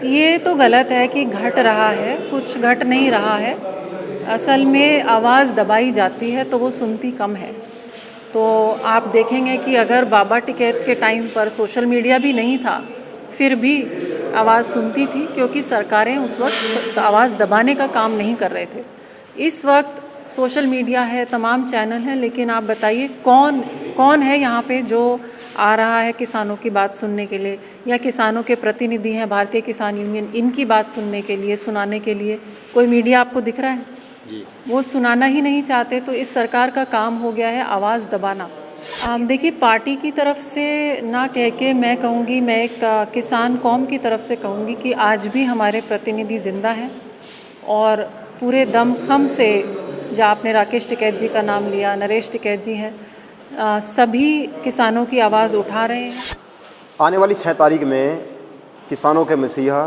ये तो गलत है कि घट रहा है, कुछ घट नहीं रहा है। असल में आवाज़ दबाई जाती है तो वो सुनती कम है। तो आप देखेंगे कि अगर बाबा टिकैत के टाइम पर सोशल मीडिया भी नहीं था, फिर भी आवाज़ सुनती थी, क्योंकि सरकारें उस वक्त आवाज़ दबाने का काम नहीं कर रहे थे। इस वक्त सोशल मीडिया है, तमाम चैनल हैं, लेकिन आप बताइए कौन कौन है यहाँ पे जो आ रहा है किसानों की बात सुनने के लिए, या किसानों के प्रतिनिधि हैं भारतीय किसान यूनियन, इनकी बात सुनने के लिए, सुनाने के लिए कोई मीडिया आपको दिख रहा है? जी। वो सुनाना ही नहीं चाहते। तो इस सरकार का काम हो गया है आवाज़ दबाना। देखिए, पार्टी की तरफ से ना कह के मैं कहूँगी, मैं एक किसान कौम की तरफ से कहूँगी कि आज भी हमारे प्रतिनिधि ज़िंदा हैं और पूरे दमखम से, जो आपने राकेश टिकैत जी का नाम लिया, नरेश टिकैत जी हैं, सभी किसानों की आवाज़ उठा रहे हैं। आने वाली 6 तारीख में किसानों के मसीहा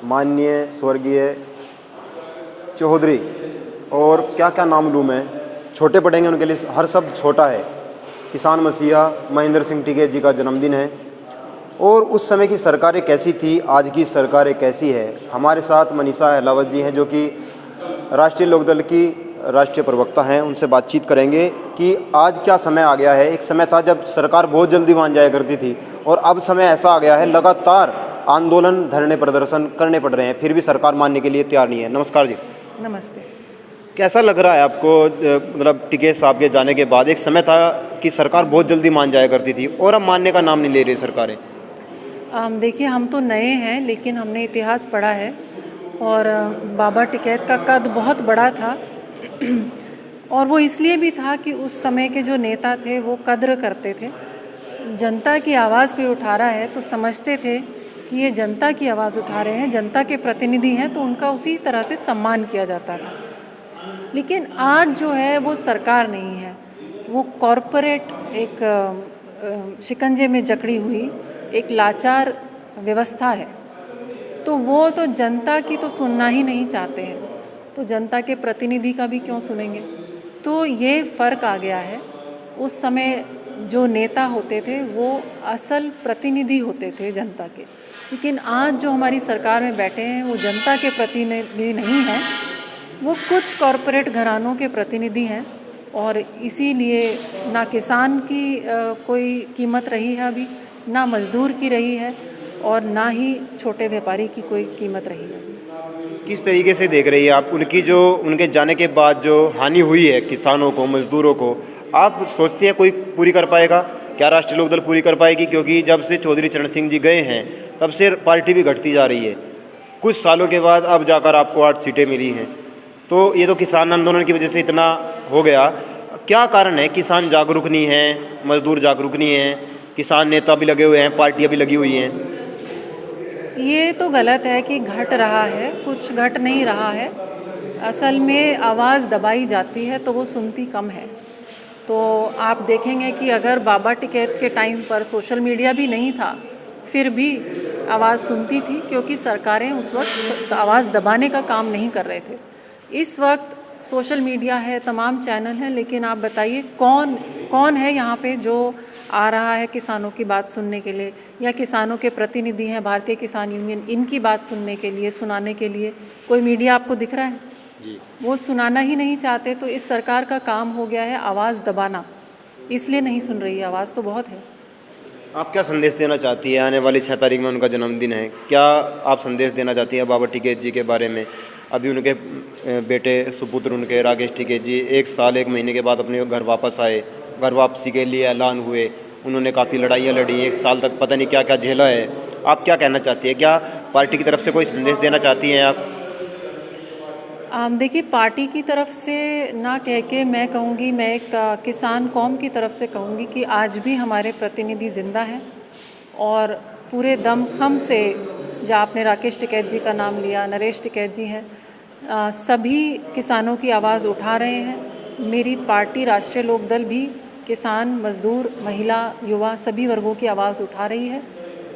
माननीय स्वर्गीय चौधरी, और क्या क्या नाम लूँ मैं, छोटे पड़ेंगे उनके लिए, हर शब्द छोटा है, किसान मसीहा महेंद्र सिंह टिकैत जी का जन्मदिन है। और उस समय की सरकारें कैसी थी, आज की सरकारें कैसी है। हमारे साथ मनीषा अहलावत जी हैं, जो कि राष्ट्रीय लोकदल की राष्ट्रीय प्रवक्ता हैं। उनसे बातचीत करेंगे कि आज क्या समय आ गया है। एक समय था जब सरकार बहुत जल्दी मान जाया करती थी, और अब समय ऐसा आ गया है लगातार आंदोलन, धरने, प्रदर्शन करने पड़ रहे हैं, फिर भी सरकार मानने के लिए तैयार नहीं है। नमस्कार जी। नमस्ते। कैसा लग रहा है आपको, मतलब टिकैत साहब के जाने के बाद? एक समय था कि सरकार बहुत जल्दी मान जाया करती थी, और अब मानने का नाम नहीं ले रही सरकारें। देखिए, हम तो नए हैं, लेकिन हमने इतिहास पढ़ा है, और बाबा टिकैत का कद बहुत बड़ा था और वो इसलिए भी था कि उस समय के जो नेता थे वो कद्र करते थे। जनता की आवाज़ कोई उठा रहा है तो समझते थे कि ये जनता की आवाज़ उठा रहे हैं, जनता के प्रतिनिधि हैं, तो उनका उसी तरह से सम्मान किया जाता था। लेकिन आज जो है वो सरकार नहीं है, वो कॉरपोरेट एक शिकंजे में जकड़ी हुई एक लाचार व्यवस्था है। तो वो तो जनता की तो सुनना ही नहीं चाहते हैं, तो जनता के प्रतिनिधि का भी क्यों सुनेंगे। तो ये फ़र्क आ गया है। उस समय जो नेता होते थे वो असल प्रतिनिधि होते थे जनता के, लेकिन आज जो हमारी सरकार में बैठे हैं वो जनता के प्रतिनिधि नहीं हैं, वो कुछ कॉरपोरेट घरानों के प्रतिनिधि हैं। और इसीलिए ना किसान की कोई कीमत रही है अभी, ना मज़दूर की रही है, और ना ही छोटे व्यापारी की कोई कीमत रही है। किस तरीके से देख रही है आप उनकी, जो उनके जाने के बाद जो हानि हुई है किसानों को, मजदूरों को, आप सोचती हैं कोई पूरी कर पाएगा? क्या राष्ट्रीय लोकदल पूरी कर पाएगी? क्योंकि जब से चौधरी चरण सिंह जी गए हैं तब से पार्टी भी घटती जा रही है। कुछ सालों के बाद अब जाकर आपको 8 सीटें मिली हैं, तो ये तो किसान आंदोलन की वजह से इतना हो गया। क्या कारण है? किसान जागरूक नहीं हैं, मजदूर जागरूक नहीं हैं, किसान नेता भी लगे हुए हैं, पार्टियाँ भी लगी हुई हैं। ये तो गलत है कि घट रहा है, कुछ घट नहीं रहा है। असल में आवाज़ दबाई जाती है तो वो सुनती कम है। तो आप देखेंगे कि अगर बाबा टिकैत के टाइम पर सोशल मीडिया भी नहीं था, फिर भी आवाज़ सुनती थी, क्योंकि सरकारें उस वक्त आवाज़ दबाने का काम नहीं कर रहे थे। इस वक्त सोशल मीडिया है, तमाम चैनल हैं, लेकिन आप बताइए कौन कौन है यहाँ पे जो आ रहा है किसानों की बात सुनने के लिए, या किसानों के प्रतिनिधि हैं भारतीय किसान यूनियन, इनकी बात सुनने के लिए, सुनाने के लिए कोई मीडिया आपको दिख रहा है? जी। वो सुनाना ही नहीं चाहते। तो इस सरकार का काम हो गया है आवाज़ दबाना, इसलिए नहीं सुन रही है। आवाज़ तो बहुत है। आप क्या संदेश देना चाहती है? आने वाली 6 तारीख में उनका जन्मदिन है, क्या आप संदेश देना चाहती हैं बाबा टिकैत जी के बारे में? अभी उनके बेटे सुपुत्र उनके राकेश टिकैत जी 1 साल 1 महीने के बाद अपने घर वापस आए, घर वापसी के लिए ऐलान हुए। उन्होंने काफ़ी लड़ाइयाँ लड़ी, 1 साल तक पता नहीं क्या क्या झेला है। आप क्या कहना चाहती है? क्या पार्टी की तरफ से कोई संदेश देना चाहती हैं आप? देखिए, पार्टी की तरफ से ना कह के मैं कहूँगी, मैं एक किसान कौम की तरफ से कहूँगी कि आज भी हमारे प्रतिनिधि ज़िंदा हैं और पूरे दमखम से, जो आपने राकेश टिकैत जी का नाम लिया, नरेश टिकैत जी हैं, सभी किसानों की आवाज़ उठा रहे हैं। मेरी पार्टी राष्ट्रीय लोकदल भी किसान, मजदूर, महिला, युवा सभी वर्गों की आवाज़ उठा रही है।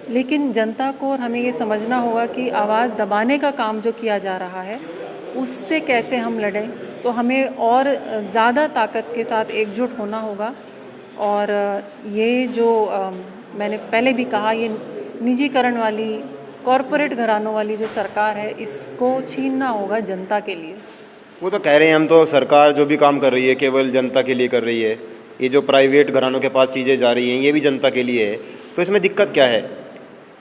लेकिन जनता को और हमें ये समझना होगा कि आवाज़ दबाने का काम जो किया जा रहा है उससे कैसे हम लड़ें। तो हमें और ज़्यादा ताकत के साथ एकजुट होना होगा। और ये जो मैंने पहले भी कहा, ये निजीकरण वाली कॉरपोरेट घरानों वाली जो सरकार है, इसको छीनना होगा जनता के लिए। वो तो कह रहे हैं हम तो सरकार जो भी काम कर रही है केवल जनता के लिए कर रही है, ये जो प्राइवेट घरानों के पास चीज़ें जा रही हैं ये भी जनता के लिए है, तो इसमें दिक्कत क्या है?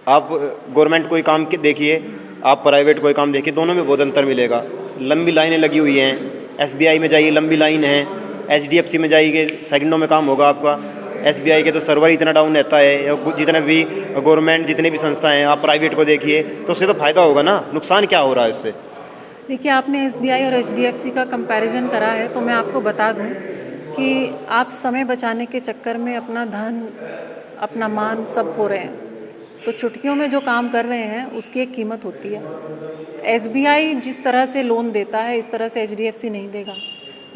आप गवर्नमेंट कोई काम देखिए, आप प्राइवेट कोई काम देखिए, दोनों में बहुत अंतर मिलेगा। लंबी लाइनें लगी हुई हैं, SBI में जाइए लंबी लाइन है, HDFC में जाइए सेकंडों में काम होगा आपका। SBI के तो सर्वर इतना डाउन रहता है, जितने भी गवर्नमेंट जितने भी संस्थाएं हैं, आप प्राइवेट को देखिए तो उससे तो फ़ायदा होगा ना, नुकसान क्या हो रहा है इससे? देखिए, आपने SBI और HDFC का कंपैरिजन करा है, तो मैं आपको बता दूं कि आप समय बचाने के चक्कर में अपना धन, अपना मान सब खो रहे हैं। तो चुटकियों में जो काम कर रहे हैं उसकी एक कीमत होती है। SBI जिस तरह से लोन देता है इस तरह से HDFC नहीं देगा।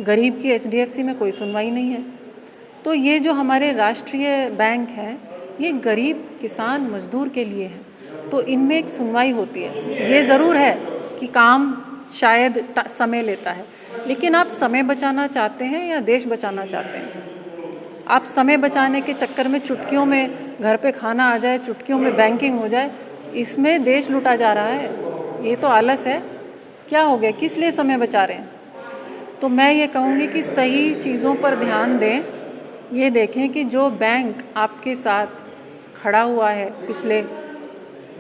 गरीब की HDFC में कोई सुनवाई नहीं है। तो ये जो हमारे राष्ट्रीय बैंक हैं, ये गरीब किसान मजदूर के लिए है, तो इनमें एक सुनवाई होती है। ये ज़रूर है कि काम शायद समय लेता है, लेकिन आप समय बचाना चाहते हैं या देश बचाना चाहते हैं? आप समय बचाने के चक्कर में चुटकियों में घर पे खाना आ जाए, चुटकियों में बैंकिंग हो जाए, इसमें देश लूटा जा रहा है। ये तो आलस है। क्या हो गया, किस लिए समय बचा रहे हैं? तो मैं ये कहूँगी कि सही चीज़ों पर ध्यान दें। ये देखें कि जो बैंक आपके साथ खड़ा हुआ है पिछले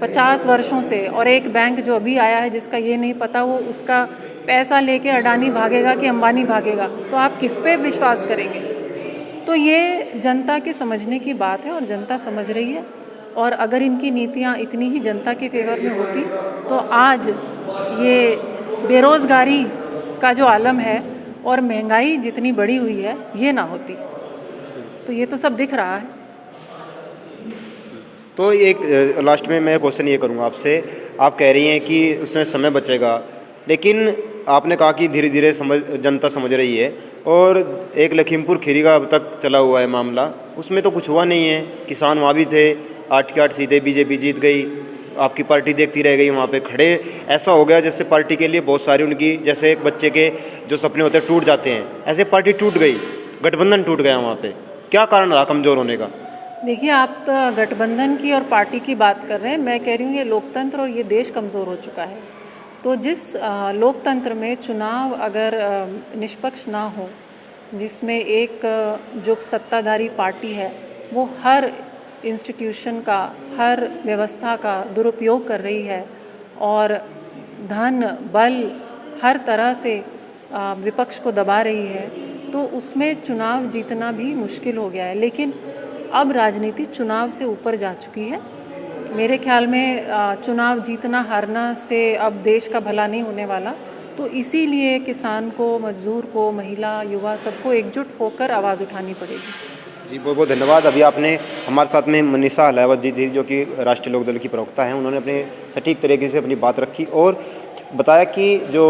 50 वर्षों से, और एक बैंक जो अभी आया है जिसका ये नहीं पता वो उसका पैसा लेके अडानी भागेगा कि अंबानी भागेगा, तो आप किस पे विश्वास करेंगे? तो ये जनता के समझने की बात है और जनता समझ रही है। और अगर इनकी नीतियाँ इतनी ही जनता के फेवर में होती तो आज ये बेरोज़गारी का जो आलम है और महंगाई जितनी बढ़ी हुई है ये ना होती। तो ये तो सब दिख रहा है। तो एक लास्ट में मैं क्वेश्चन ये करूँगा आपसे, आप कह रही हैं कि उसमें समय बचेगा, लेकिन आपने कहा कि धीरे धीरे जनता समझ रही है, और एक लखीमपुर खीरी का अब तक चला हुआ है मामला, उसमें तो कुछ हुआ नहीं है। किसान वहाँ भी थे, 8 की 8 सीटें BJP जीत गई, आपकी पार्टी देखती रह गई वहाँ पे खड़े। ऐसा हो गया जैसे पार्टी के लिए बहुत सारी उनकी, जैसे एक बच्चे के जो सपने होते हैं टूट जाते हैं, ऐसे पार्टी टूट गई, गठबंधन टूट गया वहाँ पे। क्या कारण रहा कमज़ोर होने का? देखिए, आप तो गठबंधन की और पार्टी की बात कर रहे हैं, मैं कह रही हूँ ये लोकतंत्र और ये देश कमज़ोर हो चुका है। तो जिस लोकतंत्र में चुनाव अगर निष्पक्ष ना हो, जिसमें एक जो सत्ताधारी पार्टी है वो हर इंस्टीट्यूशन का, हर व्यवस्था का दुरुपयोग कर रही है और धन बल हर तरह से विपक्ष को दबा रही है, तो उसमें चुनाव जीतना भी मुश्किल हो गया है। लेकिन अब राजनीति चुनाव से ऊपर जा चुकी है। मेरे ख्याल में चुनाव जीतना हारना से अब देश का भला नहीं होने वाला। तो इसीलिए किसान को, मजदूर को, महिला, युवा सबको एकजुट होकर आवाज़ उठानी पड़ेगी। जी बहुत बहुत धन्यवाद। अभी आपने हमारे साथ में मनीषा अहलावत जी जो कि राष्ट्रीय लोकदल की प्रवक्ता हैं, उन्होंने अपने सटीक तरीके से अपनी बात रखी और बताया कि जो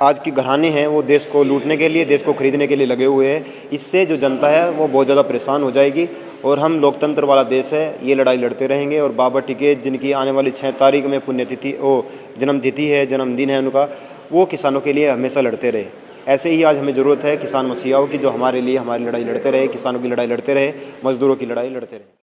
आज की घराने हैं वो देश को लूटने के लिए, देश को खरीदने के लिए लगे हुए हैं। इससे जो जनता है वो बहुत ज़्यादा परेशान हो जाएगी और हम लोकतंत्र वाला देश है, ये लड़ाई लड़ते रहेंगे। और बाबा टिकैत जिनकी आने वाली 6 तारीख में पुण्यतिथि जन्मतिथि है, जन्मदिन है उनका, वो किसानों के लिए हमेशा लड़ते रहे। ऐसे ही आज हमें ज़रूरत है किसान मसीहाओं की, जो हमारे लिए हमारी लड़ाई लड़ते रहे, किसानों की लड़ाई लड़ते रहे, मजदूरों की लड़ाई लड़ते रहे।